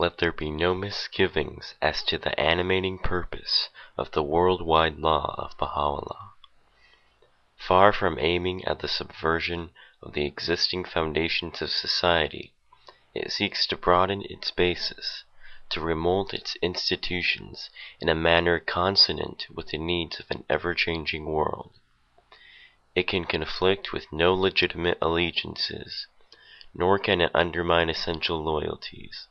Let there be no misgivings as to the animating purpose of the worldwide law of Baha'u'llah. Far from aiming at the subversion of the existing foundations of society, it seeks to broaden its basis, to remold its institutions in a manner consonant with the needs of an ever-changing world. It can conflict with no legitimate allegiances, nor can it undermine essential loyalties.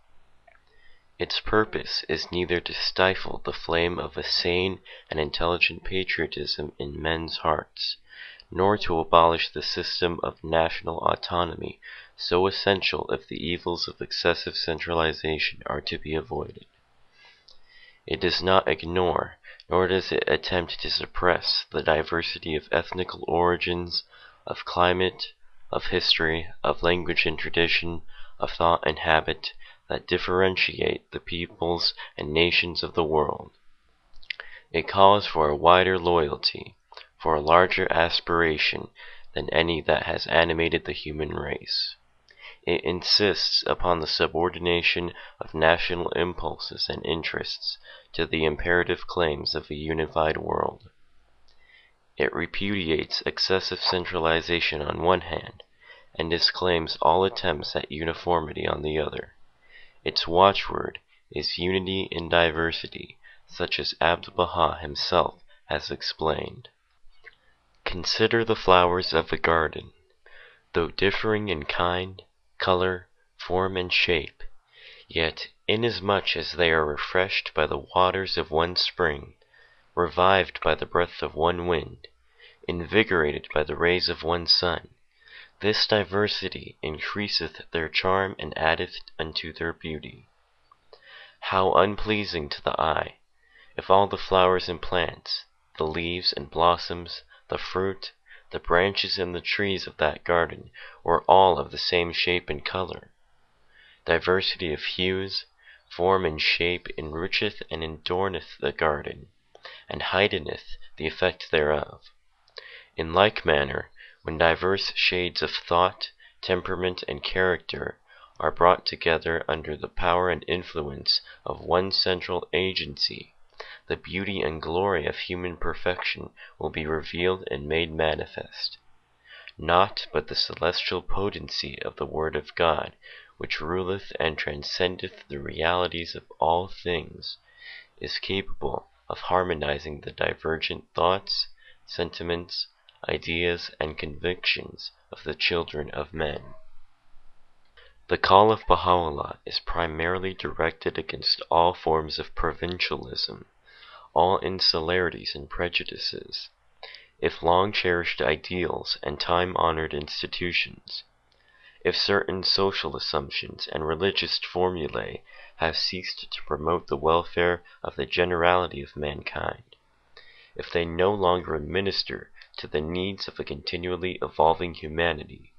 Its purpose is neither to stifle the flame of a sane and intelligent patriotism in men's hearts, nor to abolish the system of national autonomy so essential if the evils of excessive centralization are to be avoided. It does not ignore, nor does it attempt to suppress the diversity of ethnical origins, of climate, of history, of language and tradition, of thought and habit that differentiate the peoples and nations of the world. It calls for a wider loyalty, for a larger aspiration than any that has animated the human race. It insists upon the subordination of national impulses and interests to the imperative claims of a unified world. It repudiates excessive centralization on one hand, and disclaims all attempts at uniformity on the other. Its watchword is unity in diversity, such as Abdu'l-Baha himself has explained. Consider the flowers of the garden. Though differing in kind, color, form, and shape, yet inasmuch as they are refreshed by the waters of one spring, revived by the breath of one wind, invigorated by the rays of one sun, this diversity increaseth their charm and addeth unto their beauty. How unpleasing to the eye, if all the flowers and plants, the leaves and blossoms, the fruit, the branches and the trees of that garden were all of the same shape and color. Diversity of hues, form, and shape enricheth and adorneth the garden, and heighteneth the effect thereof. In like manner, when diverse shades of thought, temperament, and character are brought together under the power and influence of one central agency, the beauty and glory of human perfection will be revealed and made manifest. Not but the celestial potency of the Word of God, which ruleth and transcendeth the realities of all things, is capable of harmonizing the divergent thoughts, sentiments, ideas, and convictions of the children of men. The call of Baha'u'llah is primarily directed against all forms of provincialism, all insularities and prejudices. If long-cherished ideals and time-honored institutions, if certain social assumptions and religious formulae have ceased to promote the welfare of the generality of mankind, if they no longer administer to the needs of a continually evolving humanity,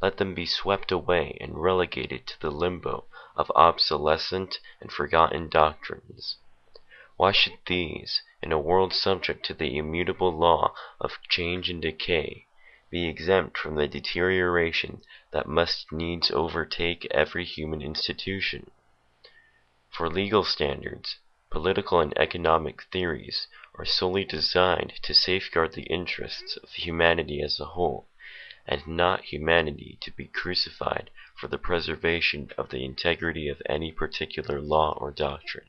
let them be swept away and relegated to the limbo of obsolescent and forgotten doctrines. Why should these, in a world subject to the immutable law of change and decay, be exempt from the deterioration that must needs overtake every human institution? For legal standards, political and economic theories are solely designed to safeguard the interests of humanity as a whole, and not humanity to be crucified for the preservation of the integrity of any particular law or doctrine.